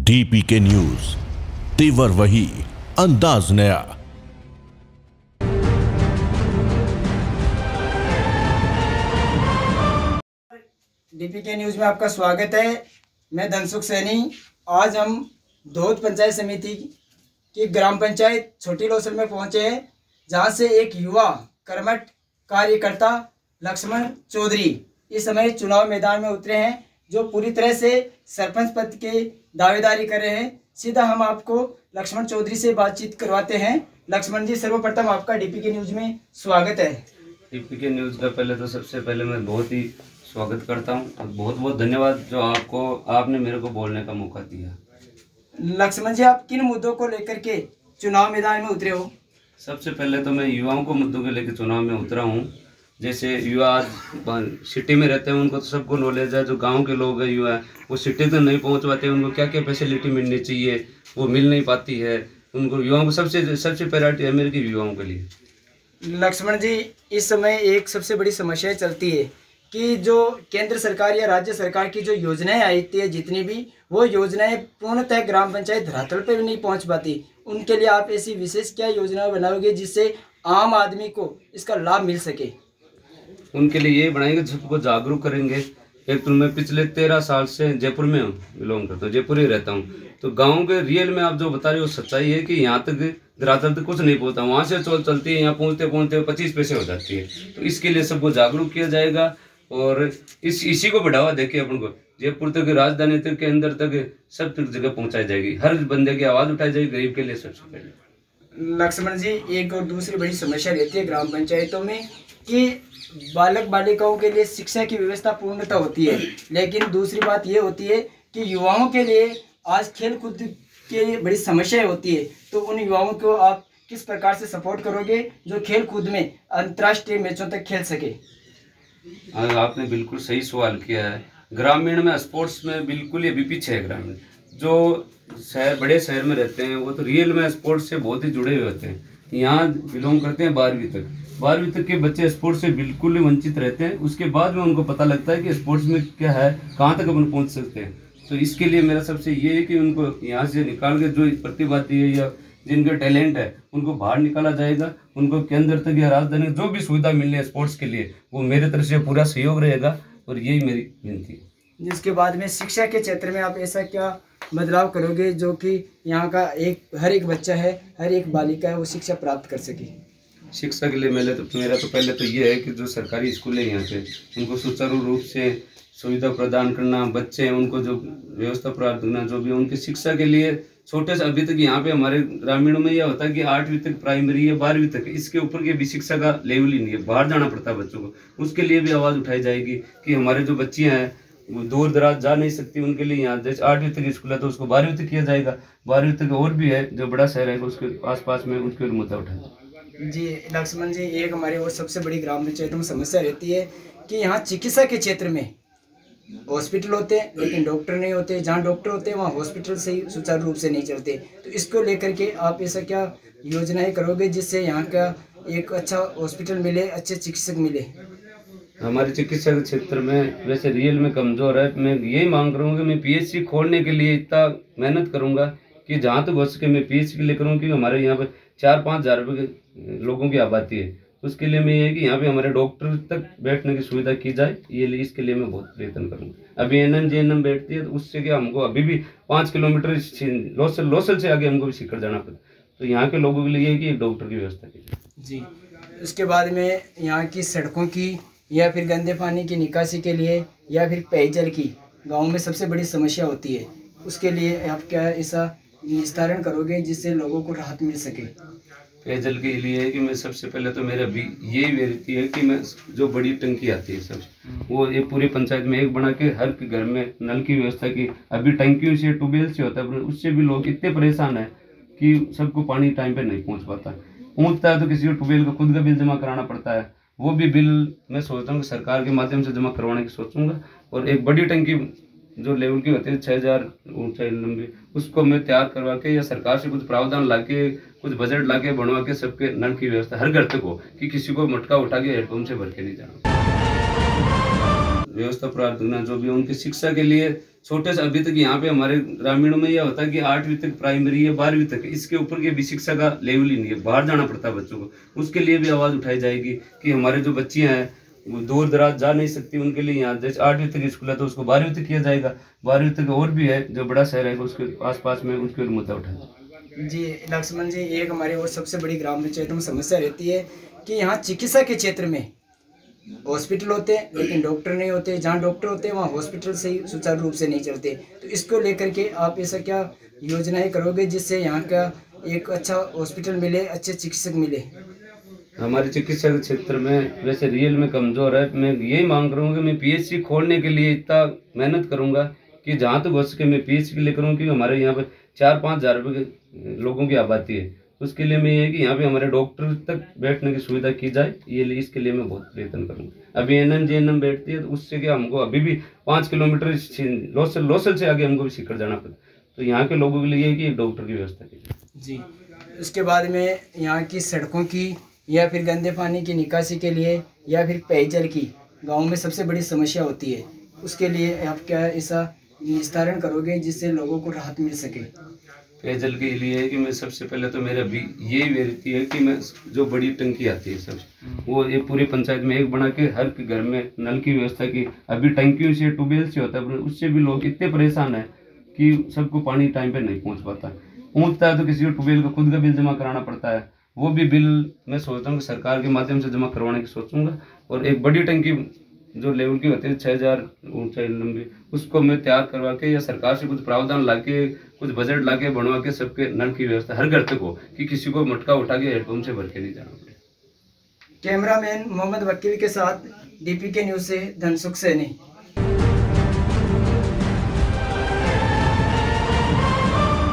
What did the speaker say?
DPK news, तेवर वही, अंदाज नया। डीपीके न्यूज में आपका स्वागत है। मैं धनसुख सैनी। आज हम धोद पंचायत समिति की ग्राम पंचायत छोटी लोसल में पहुंचे हैं, जहां से एक युवा कर्मठ कार्यकर्ता लक्ष्मण चौधरी इस समय चुनाव मैदान में उतरे हैं, जो पूरी तरह से सरपंच पद के दावेदारी कर रहे हैं। सीधा हम आपको लक्ष्मण चौधरी से बातचीत करवाते हैं। लक्ष्मण जी, सर्वप्रथम आपका डीपीके न्यूज में स्वागत है। डीपीके न्यूज का सबसे पहले मैं बहुत ही स्वागत करता हूं और बहुत बहुत धन्यवाद जो आपने मेरे को बोलने का मौका दिया। लक्ष्मण जी, आप किन मुद्दों को लेकर के चुनाव मैदान में उतरे हो? सबसे पहले तो मैं युवाओं को मुद्दों को लेकर चुनाव में उतरा हूं। जैसे युवा आज सिटी में रहते हैं, उनको तो सबको नॉलेज है। जो गांव के लोग हैं युवा, वो सिटी तक नहीं पहुंच पाते। उनको क्या क्या फैसिलिटी मिलनी चाहिए, वो मिल नहीं पाती है। उनको युवाओं को सबसे प्रायोरिटी है मेरे की युवाओं के लिए। लक्ष्मण जी, इस समय एक सबसे बड़ी समस्या चलती है कि जो केंद्र सरकार या राज्य सरकार की जो योजनाएं आती है, जितनी भी वो योजनाएं पूर्णतः ग्राम पंचायत धरातल पर भी नहीं पहुंच पाती। उनके लिए आप ऐसी विशेष क्या योजना बनाओगे जिससे आम आदमी को इसका लाभ मिल सके? उनके लिए ये बनाएंगे, सबको जागरूक करेंगे। एक तो मैं पिछले 13 साल से जयपुर में बिलोंग करता हूँ, जयपुर ही रहता हूँ। तो गांव के रियल में आप जो बता रहे हो सच्चाई है कि यहाँ तक धरातल तक कुछ नहीं पहुँचता। वहाँ से चलती है, यहाँ पहुँचते पहुँचते 25 पैसे हो जाती है। तो इसके लिए सबको जागरूक किया जाएगा और इसी को बढ़ावा देके अपन को जयपुर तक, राजधानी तक के अंदर तक सब तक जगह पहुँचाई जाएगी। हर बंदे की आवाज़ उठाई जाएगी गरीब के लिए सबसे पहले। लक्ष्मण जी, एक और दूसरी बड़ी समस्या रहती है ग्राम पंचायतों में कि बालक बालिकाओं के लिए शिक्षा की व्यवस्था पूर्णतः होती है, लेकिन दूसरी बात ये होती है कि युवाओं के लिए आज खेल कूद के लिए बड़ी समस्याएं होती है। तो उन युवाओं को आप किस प्रकार से सपोर्ट करोगे जो खेल कूद में अंतर्राष्ट्रीय मैचों तक खेल सके? आपने बिल्कुल सही सवाल किया है। ग्रामीण में स्पोर्ट्स में बिल्कुल ये भी पीछे है। ग्रामीण जो बड़े शहर में रहते हैं वो तो रियल में स्पोर्ट्स से बहुत ही जुड़े हुए होते हैं। यहाँ बिलोंग करते हैं 12वीं तक के बच्चे स्पोर्ट्स से बिल्कुल वंचित रहते हैं। उसके बाद में उनको पता लगता है कि स्पोर्ट्स में क्या है, कहाँ तक अपन पहुँच सकते हैं। तो इसके लिए मेरा सबसे ये है कि उनको यहाँ से निकाल के जो प्रतिभाती है या जिनका टैलेंट है उनको बाहर निकाला जाएगा। उनको केंद्र तक या राजधानी जो भी सुविधा मिलनी है स्पोर्ट्स के लिए, वो मेरे तरफ से पूरा सहयोग रहेगा और यही मेरी विनती है। जिसके बाद में शिक्षा के क्षेत्र में आप ऐसा क्या बदलाव करोगे जो कि यहाँ का हर एक बच्चा है, हर एक बालिका है, वो शिक्षा प्राप्त कर सके? शिक्षा के लिए मेरा तो पहले तो ये है कि जो सरकारी स्कूल है यहाँ पे उनको सुचारू रूप से सुविधा प्रदान करना, बच्चे हैं उनको जो व्यवस्था प्राप्त करना, जो भी उनकी शिक्षा के लिए छोटे से अभी तक यहाँ पे हमारे ग्रामीणों में यह होता है कि 8वीं तक प्राइमरी है, 12वीं तक, इसके ऊपर के भी शिक्षा का लेवल ही नहीं है। बाहर जाना पड़ता है बच्चों को। उसके लिए भी आवाज़ उठाई जाएगी कि हमारे जो बच्चियाँ हैं वो दूर दराज जा नहीं सकती, उनके लिए यहाँ जैसे 8वीं तक स्कूल है तो उसको 12वीं तक किया जाएगा। 12वीं तक और भी है जो बड़ा शहर है उसके आसपास में, उनके मुद्दा उठाएगा। जी लक्ष्मण जी, एक हमारे और सबसे बड़ी ग्राम पंचायतों में समस्या रहती है कि यहाँ चिकित्सा के क्षेत्र में हॉस्पिटल होते हैं लेकिन डॉक्टर नहीं होते। जहाँ डॉक्टर होते हैं वहाँ हॉस्पिटल सही सुचारू रूप से नहीं चलते। तो इसको लेकर के आप ऐसा क्या योजनाएं करोगे जिससे यहाँ का एक अच्छा हॉस्पिटल मिले, अच्छे चिकित्सक मिले? हमारे चिकित्सा के क्षेत्र में वैसे रियल में कमज़ोर है। मैं यही मांग करूँगा कि मैं पीएचसी खोलने के लिए इतना मेहनत करूँगा कि जहाँ तक हो सके मैं पीएचसी के लिए करूँ, क्योंकि हमारे यहाँ पर 4-5 हज़ार रुपये के लोगों की आबादी है। उसके लिए मैं ये है कि यहाँ पे हमारे डॉक्टर तक बैठने की सुविधा की जाए। इसके लिए मैं बहुत प्रयत्न करूँगा। अभी एनएम जेएनएम बैठती है तो उससे क्या हमको अभी भी 5 किलोमीटर लोसल से आगे हमको भी सीकर जाना पड़ता। तो यहाँ के लोगों के लिए है कि एक डॉक्टर की व्यवस्था की जाए। जी, उसके बाद में यहाँ की सड़कों की या फिर गंदे पानी की निकासी के लिए या फिर पेयजल की गाँव में सबसे बड़ी समस्या होती है। उसके लिए आप क्या ऐसा निस्तारण करोगे जिससे लोगों को राहत मिल सके? पेयजल के लिए है कि मैं सबसे पहले तो मेरा भी यही विनती है कि मैं जो बड़ी टंकी आती है सब वो ये पूरी पंचायत में एक बना के हर घर में नल की व्यवस्था की। अभी टंकियों से ट्यूबवेल से होता है, उससे भी लोग इतने परेशान है कि सबको पानी टाइम पे नहीं पहुंचता है तो किसी को ट्यूबवेल का खुद का बिल जमा कराना पड़ता है। वो भी बिल मैं सोचता हूँ कि सरकार के माध्यम से जमा करवाने की सोचूंगा। और एक बड़ी टंकी जो लेवल की होती है 6000 ऊंचाई लंबी, उसको मैं तैयार करवा के या सरकार से कुछ प्रावधान ला के, कुछ बजट ला के बनवा के सबके नल की व्यवस्था हर घर तक हो कि किसी को मटका उठा के हेडपम्प से भर के नहीं जाना। व्यवस्था प्राप्त करना, जो भी उनकी शिक्षा के लिए छोटे से, अभी तक यहाँ पे हमारे ग्रामीणों में यह होता है कि 8वीं तक प्राइमरी है, 12वीं तक, इसके ऊपर के भी शिक्षा का लेवल ही नहीं है, बाहर जाना पड़ता है बच्चों को। उसके लिए भी आवाज़ उठाई जाएगी कि हमारे जो बच्चियाँ हैं वो दूर दराज जा नहीं सकती, उनके लिए यहाँ जैसे 8वीं तक स्कूल है तो उसको 12वीं तक किया जाएगा, 12वीं तक और भी है जो बड़ा शहर है उसके आसपास में, उसके मुद्दा उठाए। जी लक्ष्मण जी, एक हमारी और सबसे बड़ी ग्राम पंचायतों में समस्या रहती है कि यहाँ चिकित्सा के क्षेत्र में हॉस्पिटल होते हैं लेकिन डॉक्टर नहीं होते, जहाँ डॉक्टर होते हैं वहाँ हॉस्पिटल सही सुचारू रूप से नहीं चलते। तो इसको लेकर के आप ऐसा क्या योजनाएं करोगे जिससे यहाँ का एक अच्छा हॉस्पिटल मिले, अच्छे चिकित्सक मिले? हमारे चिकित्सा के क्षेत्र में वैसे रियल में कमज़ोर है। मैं यही मांग करूँगा कि मैं पीएचसी खोलने के लिए इतना मेहनत करूँगा कि जहाँ तक हो सके मैं पीएचसी के लिए करूँ, क्योंकि हमारे यहाँ पर 4-5 हज़ार रुपये के लोगों की आबादी है। उसके लिए मैं ये है कि यहाँ पे हमारे डॉक्टर तक बैठने की सुविधा की जाए, इसके लिए मैं बहुत प्रयत्न करूँगा। अभी एनएम जेएनएम बैठती है तो उससे क्या हमको अभी भी 5 किलोमीटर लोसल से आगे हमको भी सीकर जाना पड़ता, तो यहाँ के लोगों के लिए है कि एक डॉक्टर की व्यवस्था की जाए। जी, उसके बाद में यहाँ की सड़कों की या फिर गंदे पानी की निकासी के लिए या फिर पेयजल की गाँव में सबसे बड़ी समस्या होती है, उसके लिए आप क्या ऐसा निस्तारण करोगे जिससे लोगों को राहत मिल सके? पेयजल के लिए है कि मैं सबसे पहले तो मेरा भी यही वेरिटी है कि मैं जो बड़ी टंकी आती है सब वो ये पूरी पंचायत में एक बना के हर घर में नल की व्यवस्था की। अभी टंकियों से ट्यूबवेल से होता है, उससे भी लोग इतने परेशान है कि सबको पानी टाइम पे नहीं पहुंच पाता, पहुंचता है तो किसी को ट्यूबवेल का खुद का बिल जमा कराना पड़ता है। वो भी बिल मैं सोचता हूँ कि सरकार के माध्यम से जमा करवाने की सोचूंगा। और एक बड़ी टंकी जो लेवल की होती है 6000 ऊंचाई लंबी, उसको मैं तैयार करवा के या सरकार से कुछ प्रावधान ला के कुछ बजट ला के बनवा के सबके नल की व्यवस्था हर घर तक हो कि किसी को मटका उठा के हेडपम्प से भर के नहीं जाना पड़े। कैमरामैन मोहम्मद वकील के साथ DPK न्यूज़ से धनसुख सैनी।